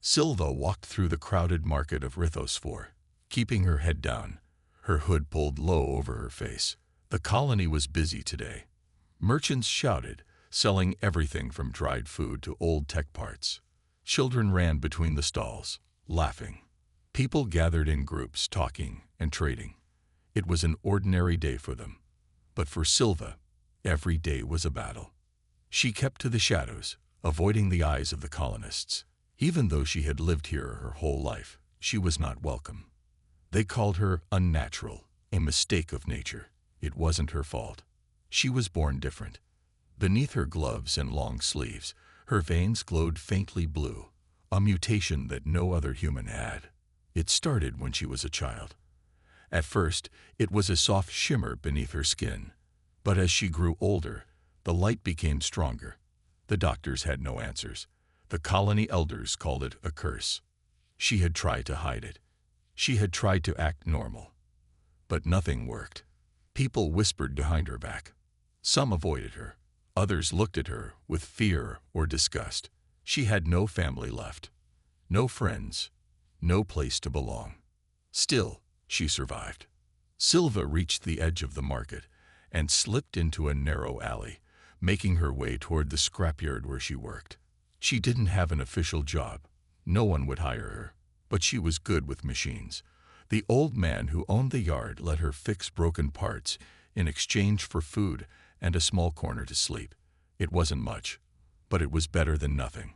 Silva walked through the crowded market of Rithosphore, keeping her head down, her hood pulled low over her face. The colony was busy today. Merchants shouted, selling everything from dried food to old tech parts. Children ran between the stalls, laughing. People gathered in groups, talking and trading. It was an ordinary day for them. But for Silva, every day was a battle. She kept to the shadows, avoiding the eyes of the colonists. Even though she had lived here her whole life, she was not welcome. They called her unnatural, a mistake of nature. It wasn't her fault. She was born different. Beneath her gloves and long sleeves, her veins glowed faintly blue, a mutation that no other human had. It started when she was a child. At first, it was a soft shimmer beneath her skin. But as she grew older, the light became stronger. The doctors had no answers. The colony elders called it a curse. She had tried to hide it. She had tried to act normal. But nothing worked. People whispered behind her back. Some avoided her. Others looked at her with fear or disgust. She had no family left. No friends. No place to belong. Still, she survived. Silva reached the edge of the market and slipped into a narrow alley, making her way toward the scrapyard where she worked. She didn't have an official job. No one would hire her, but she was good with machines. The old man who owned the yard let her fix broken parts in exchange for food and a small corner to sleep. It wasn't much, but it was better than nothing.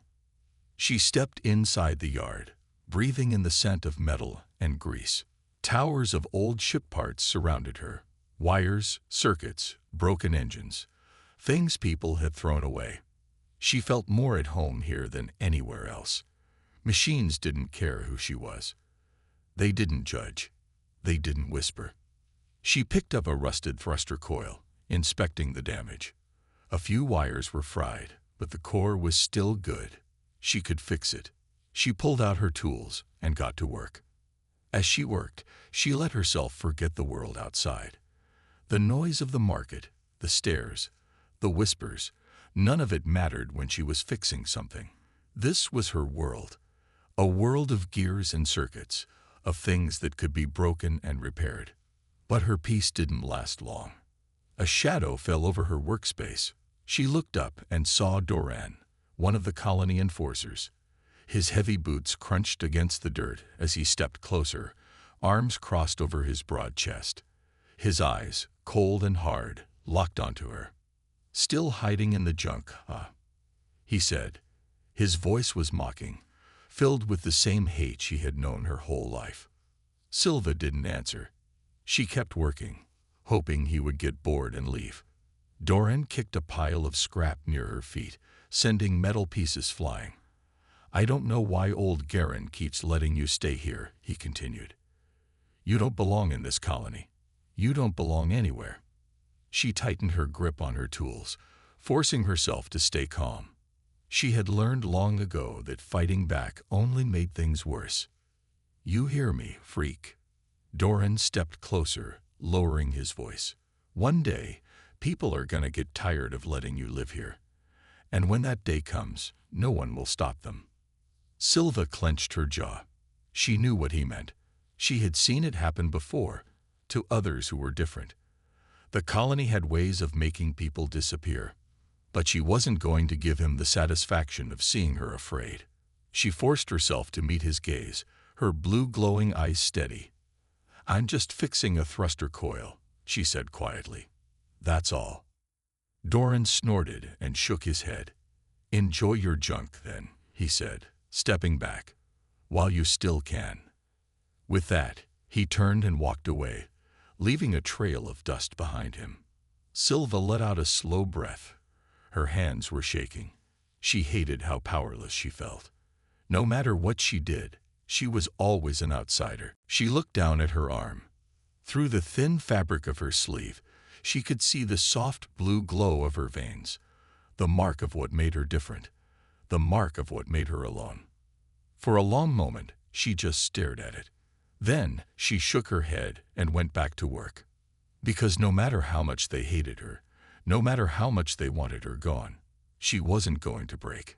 She stepped inside the yard, breathing in the scent of metal and grease. Towers of old ship parts surrounded her. Wires, circuits, broken engines. Things people had thrown away. She felt more at home here than anywhere else. Machines didn't care who she was. They didn't judge. They didn't whisper. She picked up a rusted thruster coil, inspecting the damage. A few wires were fried, but the core was still good. She could fix it. She pulled out her tools and got to work. As she worked, she let herself forget the world outside. The noise of the market, the stares, the whispers, none of it mattered when she was fixing something. This was her world, a world of gears and circuits, of things that could be broken and repaired. But her peace didn't last long. A shadow fell over her workspace. She looked up and saw Doran, one of the colony enforcers. His heavy boots crunched against the dirt as he stepped closer, arms crossed over his broad chest. His eyes, cold and hard, locked onto her. "Still hiding in the junk, huh?" he said. His voice was mocking, filled with the same hate she had known her whole life. Silva didn't answer. She kept working, hoping he would get bored and leave. Doran kicked a pile of scrap near her feet, sending metal pieces flying. "I don't know why old Garen keeps letting you stay here," he continued. "You don't belong in this colony. You don't belong anywhere." She tightened her grip on her tools, forcing herself to stay calm. She had learned long ago that fighting back only made things worse. "You hear me, freak." Doran stepped closer, lowering his voice. "One day, people are gonna get tired of letting you live here. And when that day comes, no one will stop them." Silva clenched her jaw. She knew what he meant. She had seen it happen before, to others who were different. The colony had ways of making people disappear, but she wasn't going to give him the satisfaction of seeing her afraid. She forced herself to meet his gaze, her blue glowing eyes steady. "I'm just fixing a thruster coil," she said quietly. "That's all." Doran snorted and shook his head. "Enjoy your junk, then," he said, stepping back, "while you still can." With that, he turned and walked away, leaving a trail of dust behind him. Silva let out a slow breath. Her hands were shaking. She hated how powerless she felt. No matter what she did, she was always an outsider. She looked down at her arm. Through the thin fabric of her sleeve, she could see the soft blue glow of her veins, the mark of what made her different, the mark of what made her alone. For a long moment, she just stared at it. Then she shook her head and went back to work. Because no matter how much they hated her, no matter how much they wanted her gone, she wasn't going to break.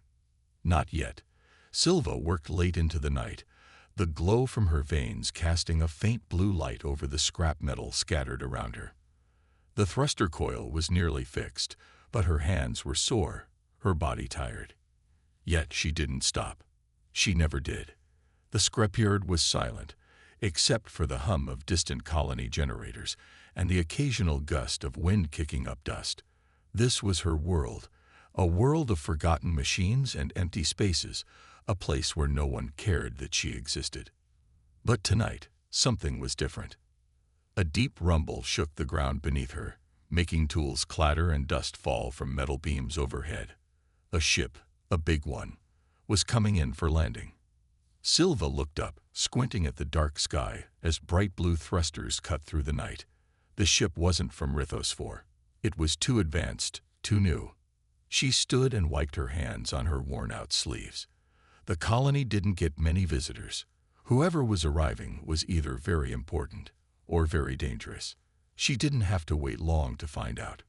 Not yet. Silva worked late into the night, the glow from her veins casting a faint blue light over the scrap metal scattered around her. The thruster coil was nearly fixed, but her hands were sore, her body tired. Yet she didn't stop. She never did. The scrapyard was silent, except for the hum of distant colony generators and the occasional gust of wind kicking up dust. This was her world, a world of forgotten machines and empty spaces, a place where no one cared that she existed. But tonight, something was different. A deep rumble shook the ground beneath her, making tools clatter and dust fall from metal beams overhead. A ship, a big one, was coming in for landing. Silva looked up, squinting at the dark sky as bright blue thrusters cut through the night. The ship wasn't from Rithos 4. It was too advanced, too new. She stood and wiped her hands on her worn-out sleeves. The colony didn't get many visitors. Whoever was arriving was either very important or very dangerous. She didn't have to wait long to find out.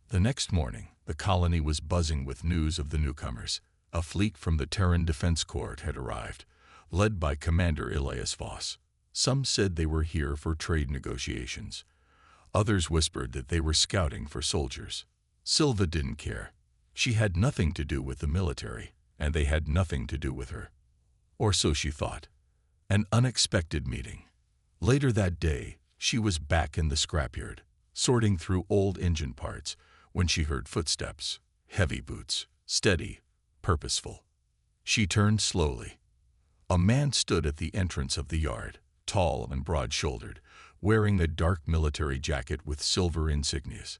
The next morning, the colony was buzzing with news of the newcomers. A fleet from the Terran Defense Corps had arrived, led by Commander Elias Voss. Some said they were here for trade negotiations. Others whispered that they were scouting for soldiers. Silva didn't care. She had nothing to do with the military, and they had nothing to do with her. Or so she thought. An unexpected meeting. Later that day, she was back in the scrapyard, sorting through old engine parts, when she heard footsteps, heavy boots, steady, purposeful. She turned slowly. A man stood at the entrance of the yard, tall and broad-shouldered, wearing a dark military jacket with silver insignias.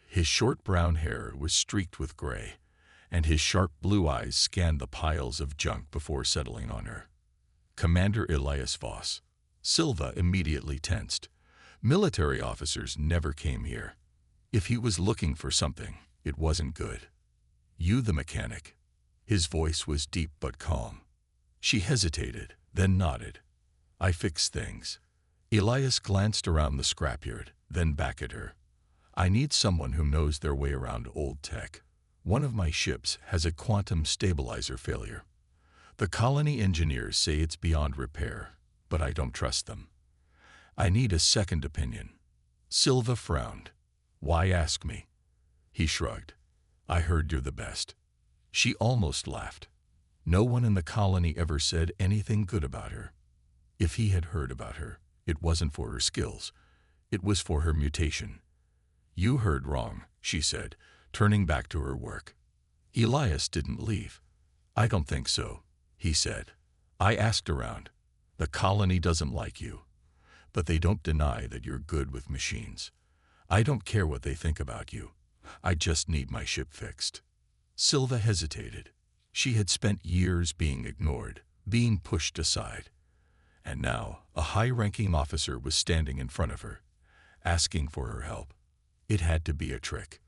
His short brown hair was streaked with gray, and his sharp blue eyes scanned the piles of junk before settling on her. Commander Elias Voss. Silva immediately tensed. Military officers never came here. If he was looking for something, it wasn't good. You the mechanic. His voice was deep but calm. She hesitated, then nodded. I fix things. Elias glanced around the scrapyard, then back at her. I need someone who knows their way around old tech. One of my ships has a quantum stabilizer failure. The colony engineers say it's beyond repair, but I don't trust them. I need a second opinion. Silva frowned. Why ask me? He shrugged. I heard you're the best. She almost laughed. No one in the colony ever said anything good about her. If he had heard about her, it wasn't for her skills. It was for her mutation. You heard wrong, she said, turning back to her work. Elias didn't leave. I don't think so, he said. I asked around. The colony doesn't like you, but they don't deny that you're good with machines. I don't care what they think about you. I just need my ship fixed. Silva hesitated. She had spent years being ignored, being pushed aside. And now, a high-ranking officer was standing in front of her, asking for her help. It had to be a trick.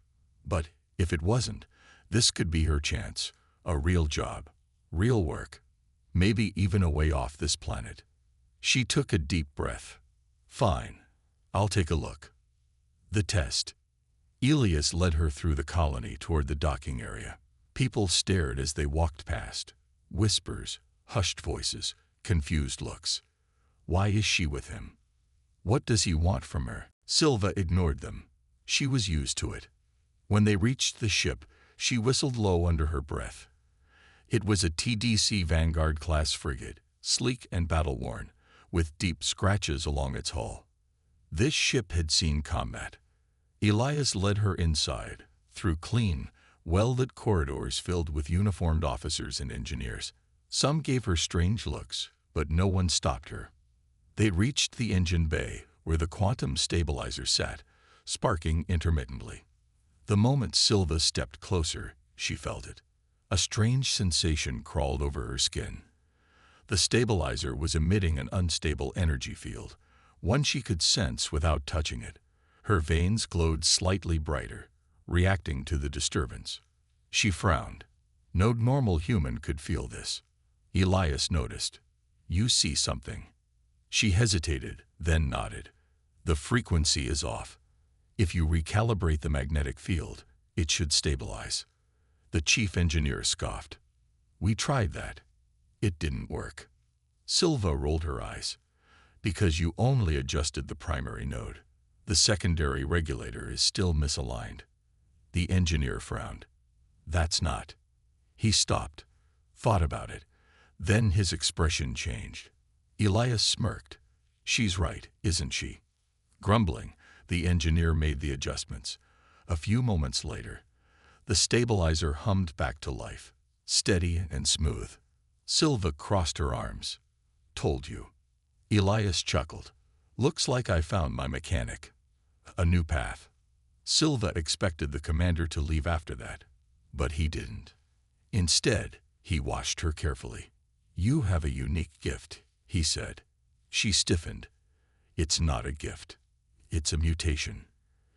But if it wasn't, this could be her chance. A real job, real work, maybe even a way off this planet. She took a deep breath. Fine, I'll take a look. The test. Elias led her through the colony toward the docking area. People stared as they walked past. Whispers, hushed voices, confused looks. Why is she with him? What does he want from her? Silva ignored them. She was used to it. When they reached the ship, she whistled low under her breath. It was a TDC Vanguard-class frigate, sleek and battle-worn, with deep scratches along its hull. This ship had seen combat. Elias led her inside, through clean, well-lit corridors filled with uniformed officers and engineers. Some gave her strange looks, but no one stopped her. They reached the engine bay, where the quantum stabilizer sat, sparking intermittently. The moment Silva stepped closer, she felt it. A strange sensation crawled over her skin. The stabilizer was emitting an unstable energy field, one she could sense without touching it. Her veins glowed slightly brighter, reacting to the disturbance. She frowned. No normal human could feel this. Elias noticed. You see something. She hesitated, then nodded. The frequency is off. If you recalibrate the magnetic field, it should stabilize. The chief engineer scoffed. We tried that. It didn't work. Silva rolled her eyes. Because you only adjusted the primary node. The secondary regulator is still misaligned. The engineer frowned. That's not. He stopped, thought about it. Then his expression changed. Elias smirked. She's right, isn't she? Grumbling, the engineer made the adjustments. A few moments later, the stabilizer hummed back to life, steady and smooth. Silva crossed her arms. Told you. Elias chuckled. Looks like I found my mechanic. A new path. Silva expected the commander to leave after that, but he didn't. Instead, he watched her carefully. You have a unique gift, he said. She stiffened. It's not a gift. It's a mutation.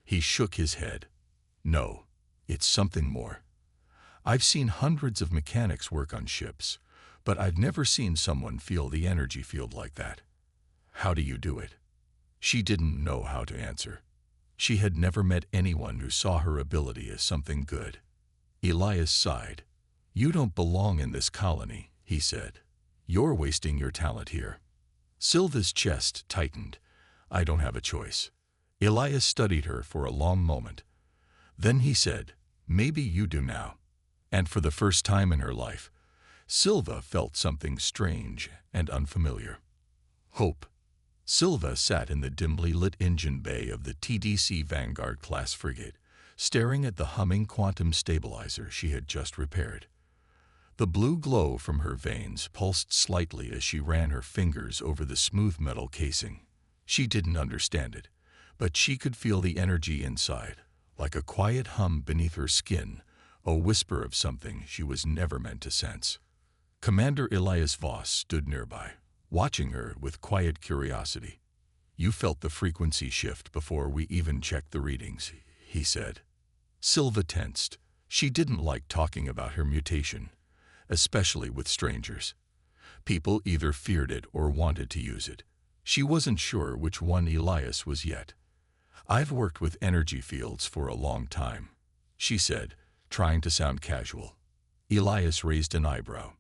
He shook his head. No, it's something more. I've seen hundreds of mechanics work on ships, but I've never seen someone feel the energy field like that. How do you do it? She didn't know how to answer. She had never met anyone who saw her ability as something good. Elias sighed. You don't belong in this colony, he said. You're wasting your talent here. Silva's chest tightened. I don't have a choice. Elias studied her for a long moment. Then he said, maybe you do now. And for the first time in her life, Silva felt something strange and unfamiliar. Hope. Silva sat in the dimly lit engine bay of the TDC Vanguard-class frigate, staring at the humming quantum stabilizer she had just repaired. The blue glow from her veins pulsed slightly as she ran her fingers over the smooth metal casing. She didn't understand it, but she could feel the energy inside, like a quiet hum beneath her skin, a whisper of something she was never meant to sense. Commander Elias Voss stood nearby, watching her with quiet curiosity. You felt the frequency shift before we even checked the readings, he said. Silva tensed. She didn't like talking about her mutation, especially with strangers. People either feared it or wanted to use it. She wasn't sure which one Elias was yet. I've worked with energy fields for a long time, she said, trying to sound casual. Elias raised an eyebrow.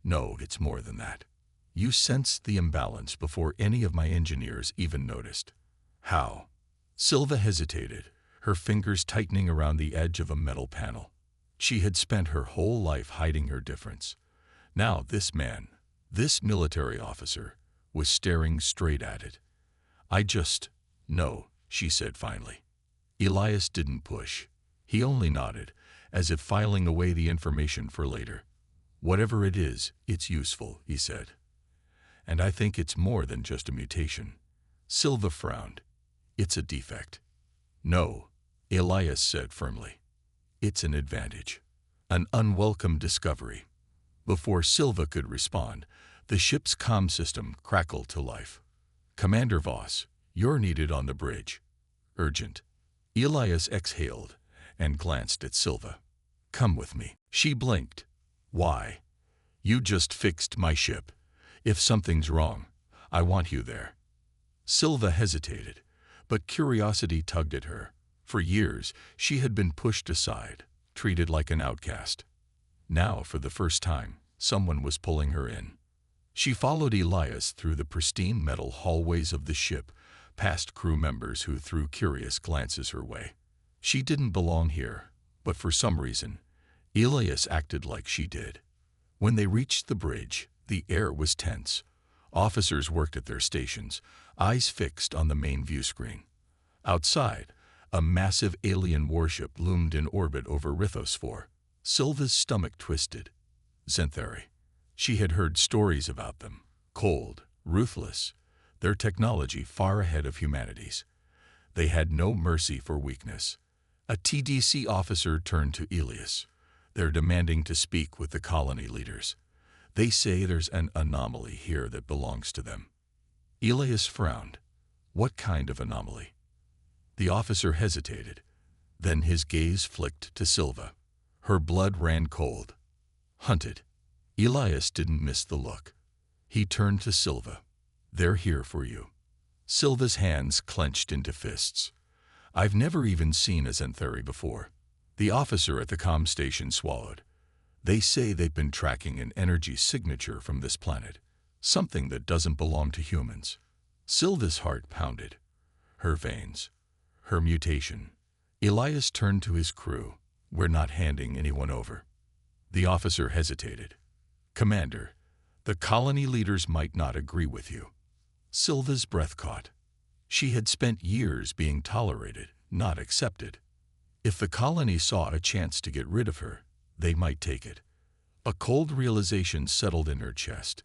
No, it's more than that. You sensed the imbalance before any of my engineers even noticed. How? Silva hesitated, her fingers tightening around the edge of a metal panel. She had spent her whole life hiding her difference. Now this man, this military officer, was staring straight at it. No, she said finally. Elias didn't push. He only nodded, as if filing away the information for later. Whatever it is, it's useful, he said. And I think it's more than just a mutation. Silva frowned. It's a defect. No, Elias said firmly. It's an advantage. An unwelcome discovery. Before Silva could respond, the ship's comm system crackled to life. Commander Voss, you're needed on the bridge. Urgent. Elias exhaled and glanced at Silva. Come with me. She blinked. Why? You just fixed my ship. If something's wrong, I want you there. Silva hesitated, but curiosity tugged at her. For years, she had been pushed aside, treated like an outcast. Now, for the first time, someone was pulling her in. She followed Elias through the pristine metal hallways of the ship, past crew members who threw curious glances her way. She didn't belong here, but for some reason, Elias acted like she did. When they reached the bridge, the air was tense. Officers worked at their stations, eyes fixed on the main view screen. Outside, a massive alien warship loomed in orbit over Rithos 4. Silva's stomach twisted. Xanthari. She had heard stories about them. Cold, ruthless, their technology far ahead of humanity's. They had no mercy for weakness. A TDC officer turned to Elias. They're demanding to speak with the colony leaders. They say there's an anomaly here that belongs to them. Elias frowned. What kind of anomaly? The officer hesitated. Then his gaze flicked to Silva. Her blood ran cold. Hunted. Elias didn't miss the look. He turned to Silva. They're here for you. Silva's hands clenched into fists. I've never even seen a Xanthari before. The officer at the comm station swallowed. They say they've been tracking an energy signature from this planet, something that doesn't belong to humans. Sylva's heart pounded. Her veins. Her mutation. Elias turned to his crew. We're not handing anyone over. The officer hesitated. Commander, the colony leaders might not agree with you. Sylva's breath caught. She had spent years being tolerated, not accepted. If the colony saw a chance to get rid of her, they might take it. A cold realization settled in her chest.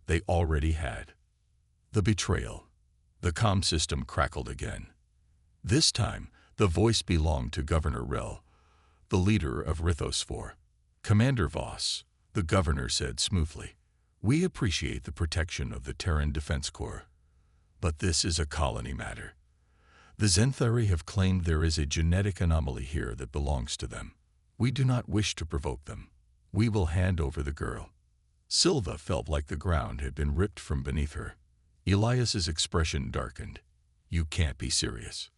They already had. The betrayal. The comm system crackled again. This time, the voice belonged to Governor Rel, the leader of Rithos 4. Commander Voss, the governor said smoothly, we appreciate the protection of the Terran Defense Corps. But this is a colony matter. The Zenthari have claimed there is a genetic anomaly here that belongs to them. We do not wish to provoke them. We will hand over the girl. Sylva felt like the ground had been ripped from beneath her. Elias's expression darkened. You can't be serious.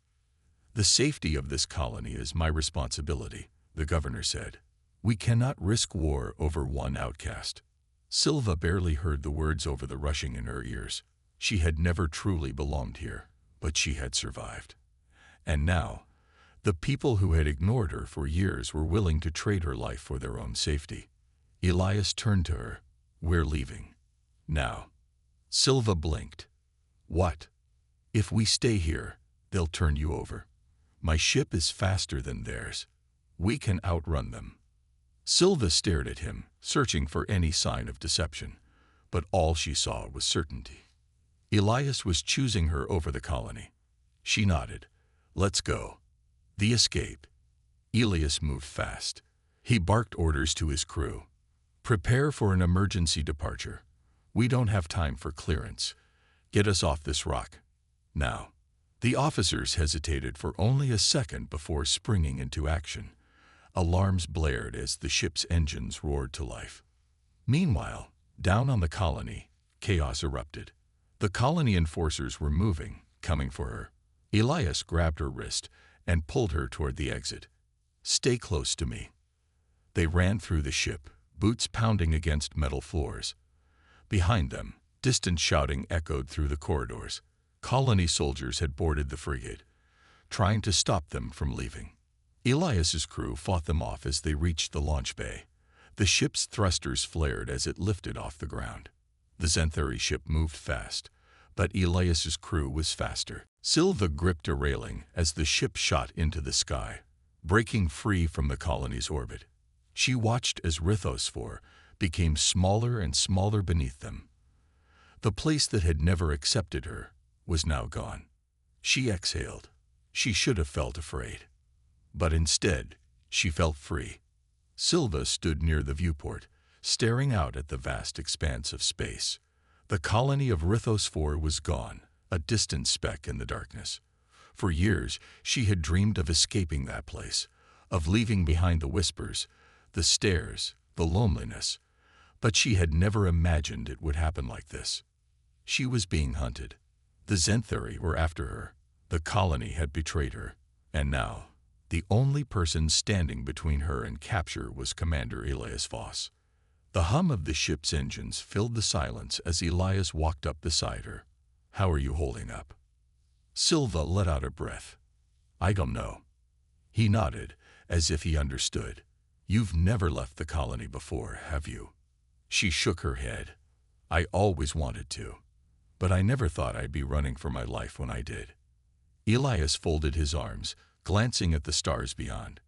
The safety of this colony is my responsibility, the governor said. We cannot risk war over one outcast. Sylva barely heard the words over the rushing in her ears. She had never truly belonged here, but she had survived. And now, the people who had ignored her for years were willing to trade her life for their own safety. Elias turned to her. We're leaving. Now. Sylva blinked. What? If we stay here, they'll turn you over. My ship is faster than theirs. We can outrun them. Sylva stared at him, searching for any sign of deception, but all she saw was certainty. Elias was choosing her over the colony. She nodded. Let's go. The escape. Elias moved fast. He barked orders to his crew. Prepare for an emergency departure. We don't have time for clearance. Get us off this rock. Now. The officers hesitated for only a second before springing into action. Alarms blared as the ship's engines roared to life. Meanwhile, down on the colony, chaos erupted. The colony enforcers were moving, coming for her. Elias grabbed her wrist and pulled her toward the exit. Stay close to me. They ran through the ship, boots pounding against metal floors. Behind them, distant shouting echoed through the corridors. Colony soldiers had boarded the frigate, trying to stop them from leaving. Elias's crew fought them off as they reached the launch bay. The ship's thrusters flared as it lifted off the ground. The Zenthari ship moved fast, but Elias's crew was faster. Sylva gripped a railing as the ship shot into the sky, breaking free from the colony's orbit. She watched as Rithos 4 became smaller and smaller beneath them. The place that had never accepted her was now gone. She exhaled. She should have felt afraid. But instead, she felt free. Sylva stood near the viewport, staring out at the vast expanse of space. The colony of Rithos 4 was gone, a distant speck in the darkness. For years, she had dreamed of escaping that place, of leaving behind the whispers, the stares, the loneliness. But she had never imagined it would happen like this. She was being hunted. The Zenthari were after her. The colony had betrayed her. And now, the only person standing between her and capture was Commander Elias Voss. The hum of the ship's engines filled the silence as Elias walked up beside her. How are you holding up? Sylva let out a breath. I don't know. He nodded, as if he understood. You've never left the colony before, have you? She shook her head. I always wanted to, but I never thought I'd be running for my life when I did. Elias folded his arms, glancing at the stars beyond.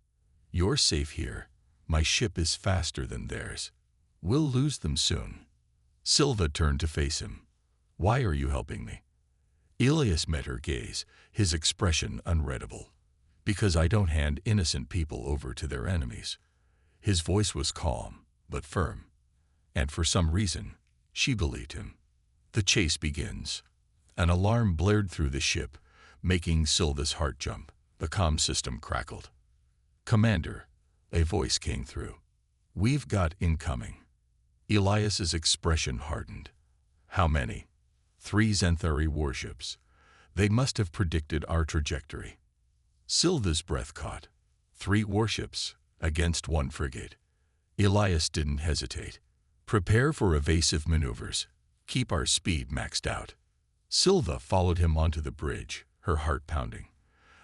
You're safe here. My ship is faster than theirs. We'll lose them soon. Sylva turned to face him. Why are you helping me? Elias met her gaze, his expression unreadable. Because I don't hand innocent people over to their enemies. His voice was calm, but firm. And for some reason, she believed him. The chase begins. An alarm blared through the ship, making Sylva's heart jump. The comm system crackled. Commander, a voice came through. We've got incoming. Elias's expression hardened. How many? 3 Zenthari warships. They must have predicted our trajectory. Sylva's breath caught. 3 warships against 1 frigate. Elias didn't hesitate. Prepare for evasive maneuvers. Keep our speed maxed out. Silva followed him onto the bridge, her heart pounding.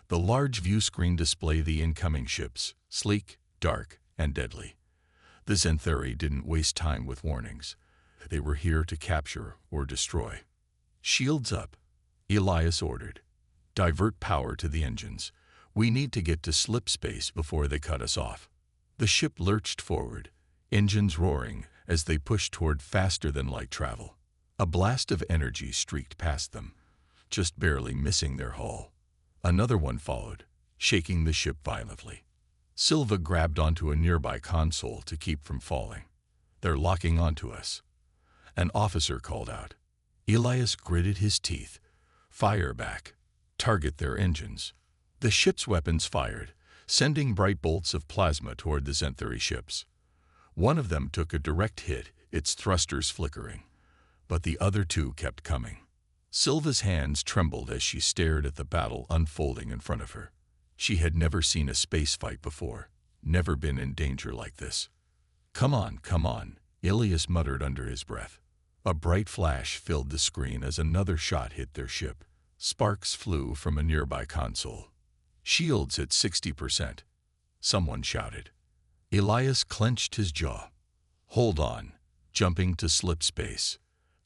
The large view screen displayed the incoming ships, sleek, dark, and deadly. The Xanthari didn't waste time with warnings. They were here to capture or destroy. Shields up, Elias ordered. Divert power to the engines. We need to get to slip space before they cut us off. The ship lurched forward, engines roaring as they pushed toward faster-than-light travel. A blast of energy streaked past them, just barely missing their hull. Another one followed, shaking the ship violently. Silva grabbed onto a nearby console to keep from falling. They're locking onto us. An officer called out. Elias gritted his teeth. Fire back. Target their engines. The ship's weapons fired, sending bright bolts of plasma toward the Xanthari ships. One of them took a direct hit, its thrusters flickering. But the other two kept coming. Silva's hands trembled as she stared at the battle unfolding in front of her. She had never seen a space fight before, never been in danger like this. Come on, Elias muttered under his breath. A bright flash filled the screen as another shot hit their ship. Sparks flew from a nearby console. Shields at 60%. Someone shouted. Elias clenched his jaw. Hold on, jumping to slip space.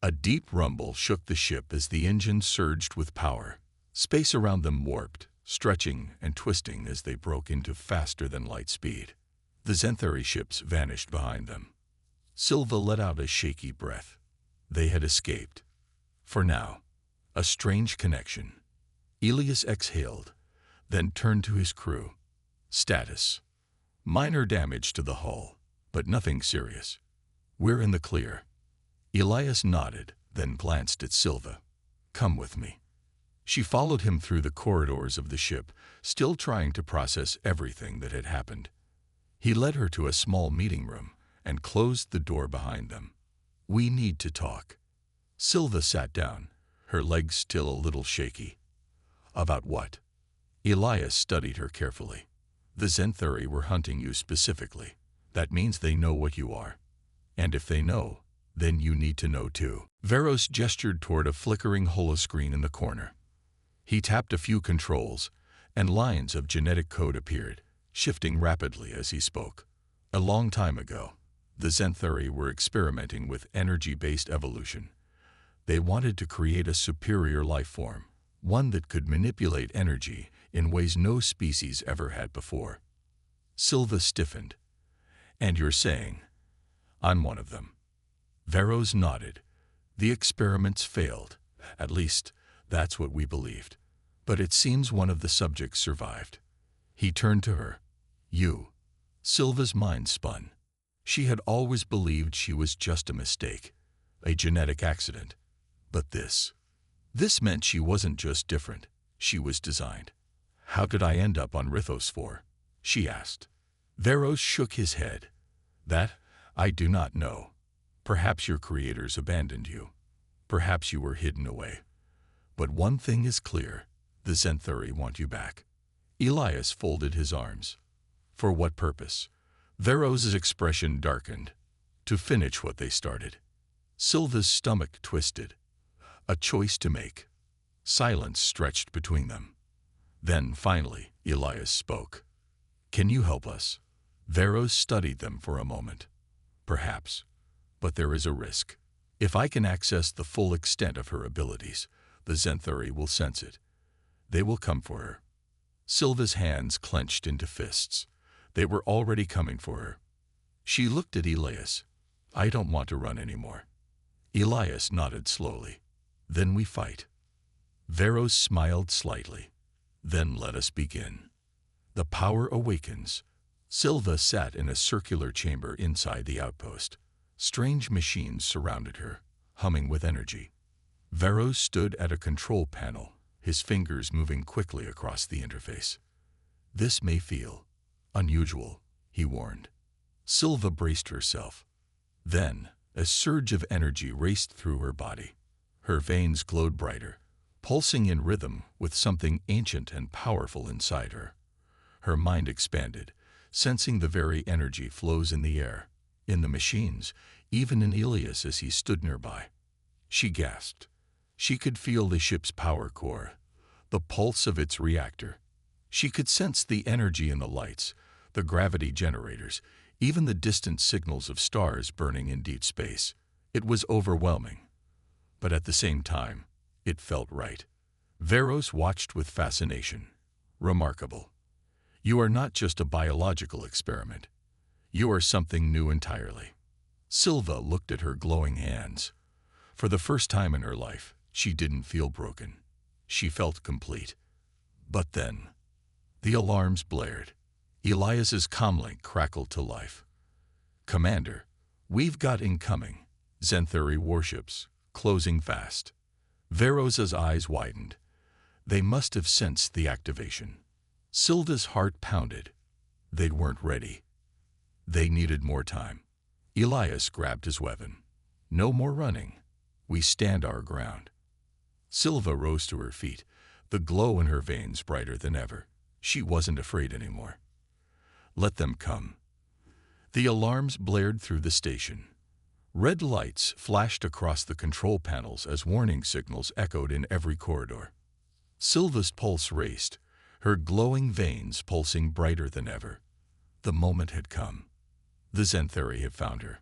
A deep rumble shook the ship as the engine surged with power. Space around them warped, stretching and twisting as they broke into faster-than-light speed. The Xanthari ships vanished behind them. Silva let out a shaky breath. They had escaped. For now. A strange connection. Elias exhaled, then turned to his crew. Status. Minor damage to the hull, but nothing serious. We're in the clear. Elias nodded, then glanced at Silva. Come with me. She followed him through the corridors of the ship, still trying to process everything that had happened. He led her to a small meeting room and closed the door behind them. We need to talk. Silva sat down, her legs still a little shaky. About what? Elias studied her carefully. The Xanthari were hunting you specifically. That means they know what you are. And if they know, then you need to know too. Veros gestured toward a flickering holoscreen in the corner. He tapped a few controls, and lines of genetic code appeared, shifting rapidly as he spoke. A long time ago, the Xanthari were experimenting with energy-based evolution. They wanted to create a superior life form, one that could manipulate energy in ways no species ever had before. Silva stiffened. And you're saying, I'm one of them. Veros nodded. The experiments failed. At least, that's what we believed. But it seems one of the subjects survived. He turned to her. You. Silva's mind spun. She had always believed she was just a mistake, a genetic accident. But this meant she wasn't just different, she was designed. How did I end up on Rithos for? She asked. Veros shook his head. That, I do not know. Perhaps your creators abandoned you. Perhaps you were hidden away. But one thing is clear, the Xanthari want you back. Elias folded his arms. For what purpose? Veros's expression darkened. To finish what they started. Silva's stomach twisted. A choice to make. Silence stretched between them. Then, finally, Elias spoke. Can you help us? Veros studied them for a moment. Perhaps. But there is a risk. If I can access the full extent of her abilities, the Xanthari will sense it. They will come for her. Silva's hands clenched into fists. They were already coming for her. She looked at Elias. I don't want to run anymore. Elias nodded slowly. Then we fight. Veros smiled slightly. Then let us begin. The power awakens. Silva sat in a circular chamber inside the outpost. Strange machines surrounded her, humming with energy. Veros stood at a control panel, his fingers moving quickly across the interface. This may feel unusual, he warned. Silva braced herself. Then, a surge of energy raced through her body. Her veins glowed brighter, pulsing in rhythm with something ancient and powerful inside her. Her mind expanded, sensing the very energy flows in the air, in the machines, even in Elias as he stood nearby. She gasped. She could feel the ship's power core, the pulse of its reactor. She could sense the energy in the lights, the gravity generators, even the distant signals of stars burning in deep space. It was overwhelming. But at the same time, it felt right. Veros watched with fascination. Remarkable. You are not just a biological experiment. You are something new entirely. Silva looked at her glowing hands. For the first time in her life, she didn't feel broken. She felt complete. But then, the alarms blared. Elias's comlink crackled to life. "Commander, we've got incoming. Xanthari warships, closing fast." Veros's eyes widened. They must have sensed the activation. Silva's heart pounded. They weren't ready. They needed more time. Elias grabbed his weapon. "No more running. We stand our ground." Silva rose to her feet, the glow in her veins brighter than ever. She wasn't afraid anymore. "Let them come." The alarms blared through the station. Red lights flashed across the control panels as warning signals echoed in every corridor. Silva's pulse raced, her glowing veins pulsing brighter than ever. The moment had come. The Xanthari had found her.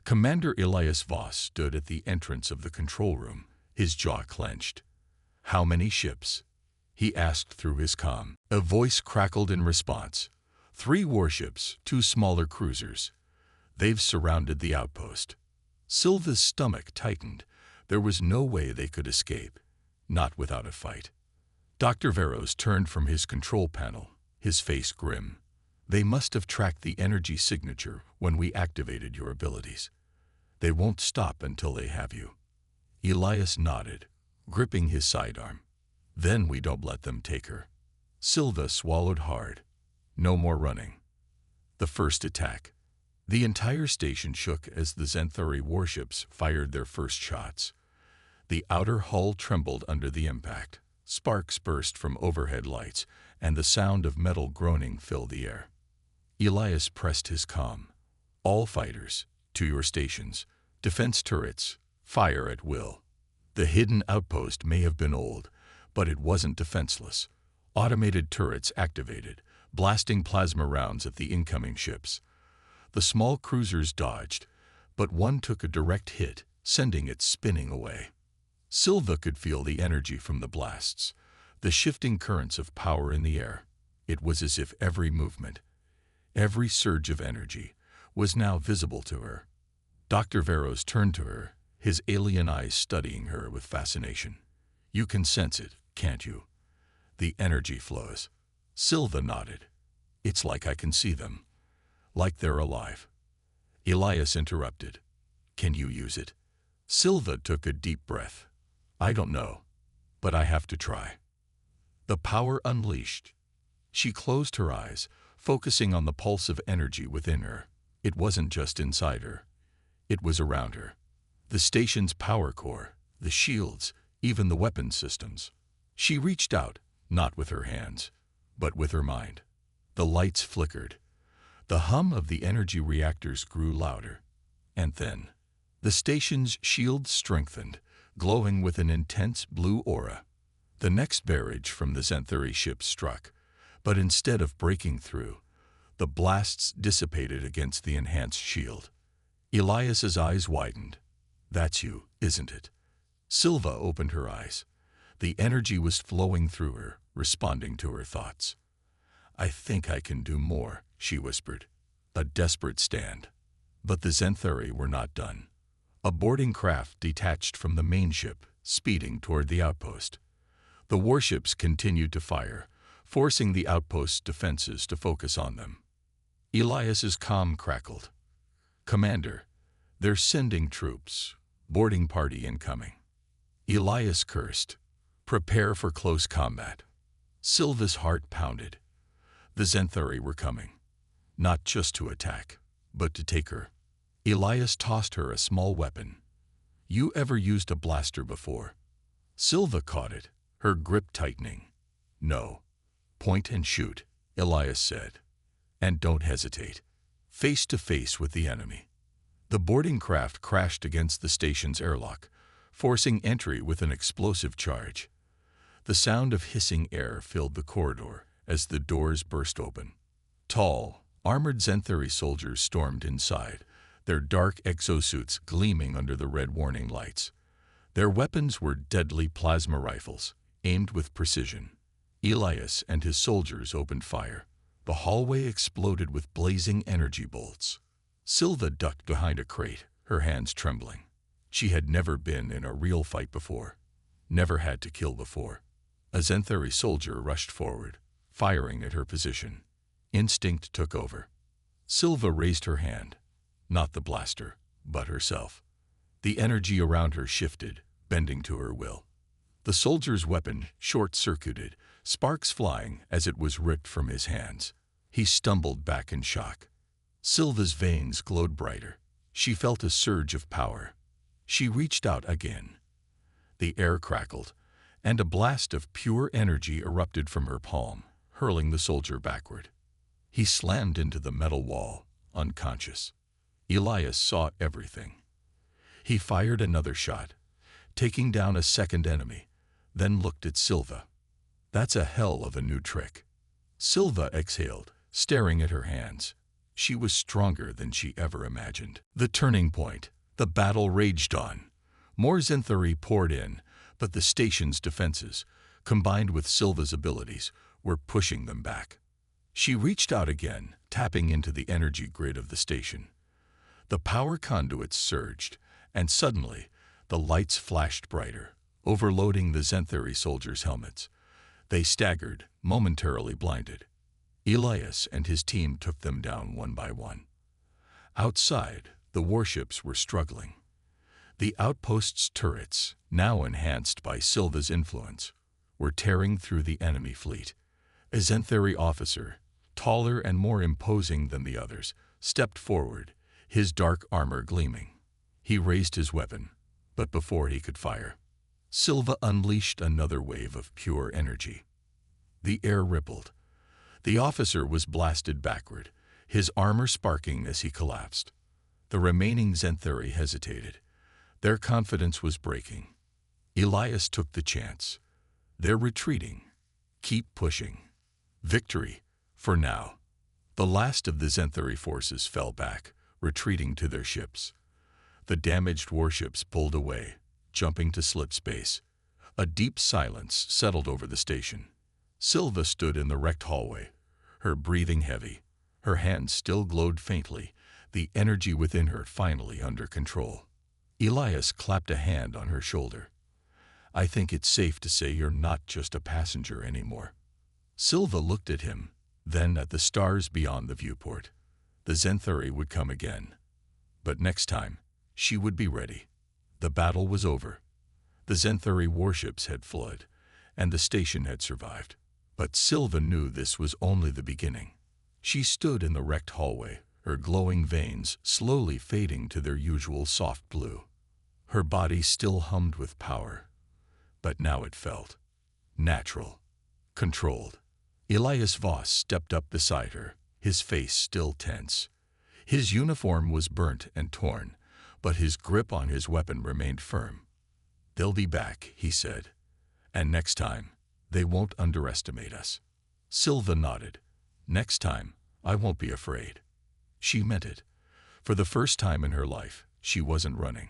Commander Elias Voss stood at the entrance of the control room, his jaw clenched. "How many ships?" he asked through his comm. A voice crackled in response. 3 warships, 2 smaller cruisers. They've surrounded the outpost." Silva's stomach tightened. There was no way they could escape, not without a fight. Dr. Veros turned from his control panel, his face grim. "They must have tracked the energy signature when we activated your abilities. They won't stop until they have you." Elias nodded, gripping his sidearm. "Then we don't let them take her." Silva swallowed hard. No more running. The first attack. The entire station shook as the Xanthari warships fired their first shots. The outer hull trembled under the impact. Sparks burst from overhead lights, and the sound of metal groaning filled the air. Elias pressed his comm. "All fighters, to your stations. Defense turrets, fire at will." The hidden outpost may have been old, but it wasn't defenseless. Automated turrets activated, blasting plasma rounds at the incoming ships. The small cruisers dodged, but one took a direct hit, sending it spinning away. Silva could feel the energy from the blasts, the shifting currents of power in the air. It was as if every movement, every surge of energy, was now visible to her. Dr. Veros turned to her, his alien eyes studying her with fascination. "You can sense it, can't you? The energy flows." Silva nodded. "It's like I can see them. Like they're alive." Elias interrupted. "Can you use it?" Silva took a deep breath. "I don't know, but I have to try." The power unleashed. She closed her eyes, focusing on the pulse of energy within her. It wasn't just inside her. It was around her. The station's power core, the shields, even the weapon systems. She reached out, not with her hands, but with her mind. The lights flickered. The hum of the energy reactors grew louder. And then, the station's shields strengthened, glowing with an intense blue aura. The next barrage from the Xanthari ship struck, but instead of breaking through, the blasts dissipated against the enhanced shield. Elias's eyes widened. "That's you, isn't it?" Silva opened her eyes. The energy was flowing through her, responding to her thoughts. "I think I can do more," she whispered. A desperate stand. But the Xanthari were not done. A boarding craft detached from the main ship, speeding toward the outpost. The warships continued to fire, forcing the outpost's defenses to focus on them. Elias's comm crackled. "Commander, they're sending troops. Boarding party incoming." Elias cursed. "Prepare for close combat." Silva's heart pounded. The Xanthari were coming. Not just to attack, but to take her. Elias tossed her a small weapon. "You ever used a blaster before?" Silva caught it, her grip tightening. "No. Point and shoot," Elias said. "And don't hesitate. face to face with the enemy. The boarding craft crashed against the station's airlock, forcing entry with an explosive charge. The sound of hissing air filled the corridor as the doors burst open. Tall, armored Xanthari soldiers stormed inside, their dark exosuits gleaming under the red warning lights. Their weapons were deadly plasma rifles, aimed with precision. Elias and his soldiers opened fire. The hallway exploded with blazing energy bolts. Silva ducked behind a crate, her hands trembling. She had never been in a real fight before, never had to kill before. A Xanthari soldier rushed forward, firing at her position. Instinct took over. Silva raised her hand, not the blaster, but herself. The energy around her shifted, bending to her will. The soldier's weapon short-circuited, sparks flying as it was ripped from his hands. He stumbled back in shock. Silva's veins glowed brighter. She felt a surge of power. She reached out again. The air crackled, and a blast of pure energy erupted from her palm, hurling the soldier backward. He slammed into the metal wall, unconscious. Elias saw everything. He fired another shot, taking down a second enemy, then looked at Silva. That's a hell of a new trick. Silva exhaled, staring at her hands. She was stronger than she ever imagined. The turning point. The battle raged on. More Xanthari poured in, but the station's defenses, combined with Silva's abilities, were pushing them back. She reached out again, tapping into the energy grid of the station. The power conduits surged, and suddenly, the lights flashed brighter, overloading the Xanthari soldiers' helmets. They staggered, momentarily blinded. Elias and his team took them down one by one. Outside, the warships were struggling. The outpost's turrets, now enhanced by Silva's influence, were tearing through the enemy fleet. A Xanthari officer, taller and more imposing than the others, stepped forward, his dark armor gleaming. He raised his weapon, but before he could fire, Silva unleashed another wave of pure energy. The air rippled. The officer was blasted backward, his armor sparking as he collapsed. The remaining Xanthari hesitated. Their confidence was breaking. Elias took the chance. They're retreating. Keep pushing. Victory, for now. The last of the Xanthari forces fell back, retreating to their ships. The damaged warships pulled away, jumping to slit space. A deep silence settled over the station. Silva stood in the wrecked hallway, her breathing heavy. Her hands still glowed faintly, the energy within her finally under control. Elias clapped a hand on her shoulder. I think it's safe to say you're not just a passenger anymore. Silva looked at him, then at the stars beyond the viewport. The Xanthari would come again. But next time, she would be ready. The battle was over. The Xanthari warships had fled, and the station had survived. But Silva knew this was only the beginning. She stood in the wrecked hallway, her glowing veins slowly fading to their usual soft blue. Her body still hummed with power, but now it felt natural, controlled. Elias Voss stepped up beside her, his face still tense. His uniform was burnt and torn, but his grip on his weapon remained firm. They'll be back, he said, and next time, they won't underestimate us. Silva nodded. Next time, I won't be afraid. She meant it. For the first time in her life, she wasn't running.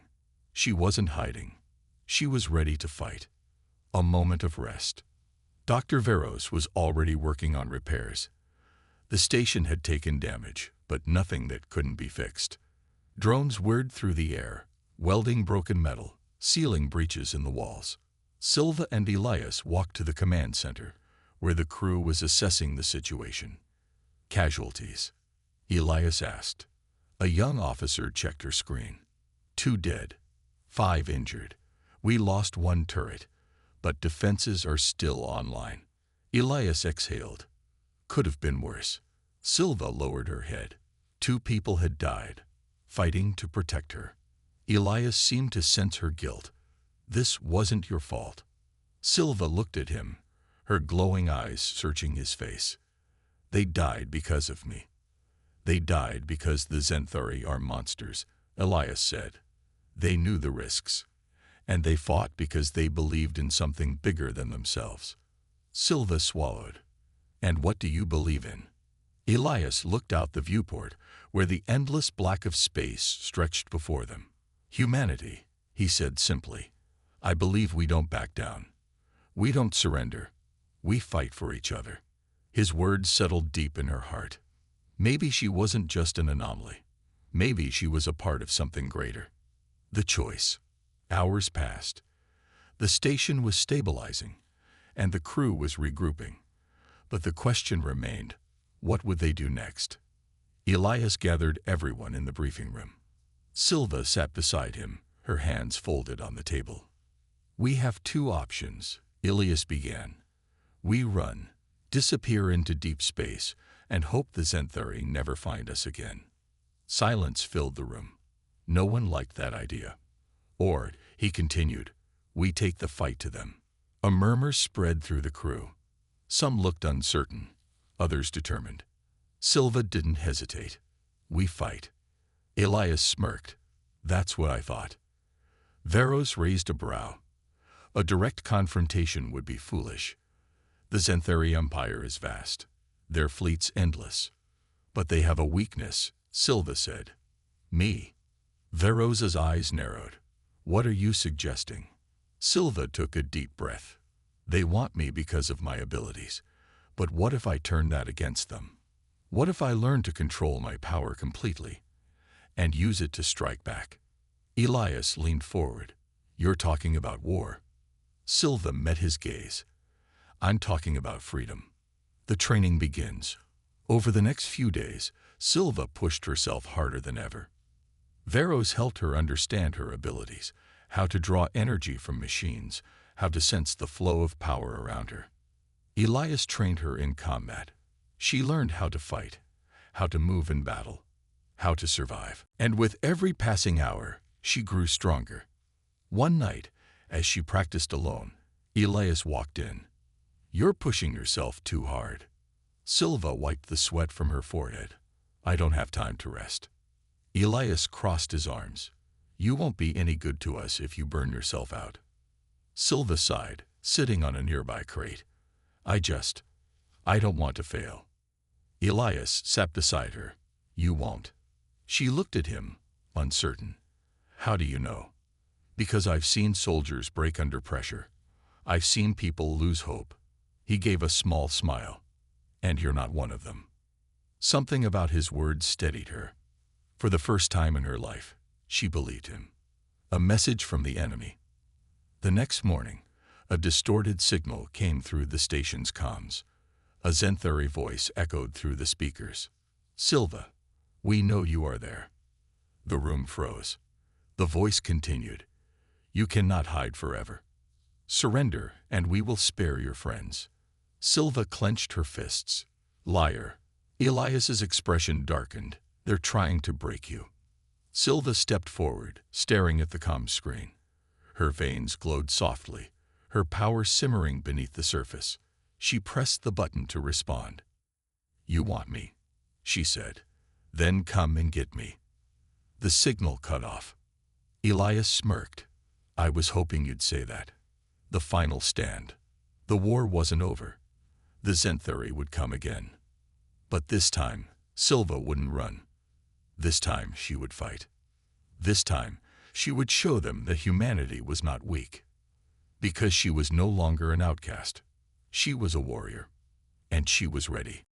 She wasn't hiding. She was ready to fight. A moment of rest. Dr. Veros was already working on repairs. The station had taken damage, but nothing that couldn't be fixed. Drones whirred through the air, welding broken metal, sealing breaches in the walls. Silva and Elias walked to the command center, where the crew was assessing the situation. Casualties? Elias asked. A young officer checked her screen. 2 dead, 5 injured. We lost 1 turret, but defenses are still online. Elias exhaled. Could have been worse. Silva lowered her head. 2 people had died, fighting to protect her. Elias seemed to sense her guilt. This wasn't your fault. Silva looked at him, her glowing eyes searching his face. They died because of me. They died because the Zenthari are monsters, Elias said. They knew the risks, and they fought because they believed in something bigger than themselves. Silva swallowed. And what do you believe in? Elias looked out the viewport, where the endless black of space stretched before them. Humanity, he said simply. I believe we don't back down. We don't surrender. We fight for each other. His words settled deep in her heart. Maybe she wasn't just an anomaly. Maybe she was a part of something greater. The choice. Hours passed. The station was stabilizing, and the crew was regrouping. But the question remained, what would they do next? Elias gathered everyone in the briefing room. Silva sat beside him, her hands folded on the table. We have two options, Elias began. We run, disappear into deep space, and hope the Zenthari never find us again. Silence filled the room. No one liked that idea. Or, he continued, we take the fight to them. A murmur spread through the crew. Some looked uncertain, others determined. Silva didn't hesitate. We fight. Elias smirked. That's what I thought. Veros raised a brow. A direct confrontation would be foolish. The Zenthari Empire is vast. Their fleet's endless. But they have a weakness, Silva said. Me. Veros's eyes narrowed. What are you suggesting? Silva took a deep breath. They want me because of my abilities. But what if I turn that against them? What if I learn to control my power completely and use it to strike back? Elias leaned forward. You're talking about war. Silva met his gaze. I'm talking about freedom. The training begins. Over the next few days, Silva pushed herself harder than ever. Veros helped her understand her abilities, how to draw energy from machines, how to sense the flow of power around her. Elias trained her in combat. She learned how to fight, how to move in battle, how to survive. And with every passing hour, she grew stronger. One night, as she practiced alone, Elias walked in. You're pushing yourself too hard. Silva wiped the sweat from her forehead. I don't have time to rest. Elias crossed his arms. You won't be any good to us if you burn yourself out. Silva sighed, sitting on a nearby crate. I don't want to fail. Elias sat beside her. You won't. She looked at him, uncertain. How do you know? Because I've seen soldiers break under pressure. I've seen people lose hope. He gave a small smile. And you're not one of them. Something about his words steadied her. For the first time in her life, she believed him. A message from the enemy. The next morning, a distorted signal came through the station's comms. A Zenthari voice echoed through the speakers. Silva, we know you are there. The room froze. The voice continued. You cannot hide forever. Surrender, and we will spare your friends. Silva clenched her fists. Liar. Elias's expression darkened. They're trying to break you. Silva stepped forward, staring at the comm screen. Her veins glowed softly, her power simmering beneath the surface. She pressed the button to respond. You want me, she said. Then come and get me. The signal cut off. Elias smirked. I was hoping you'd say that. The final stand. The war wasn't over. The Zenthari would come again. But this time, Silva wouldn't run. This time she would fight. This time, she would show them that humanity was not weak. Because she was no longer an outcast. She was a warrior. And she was ready.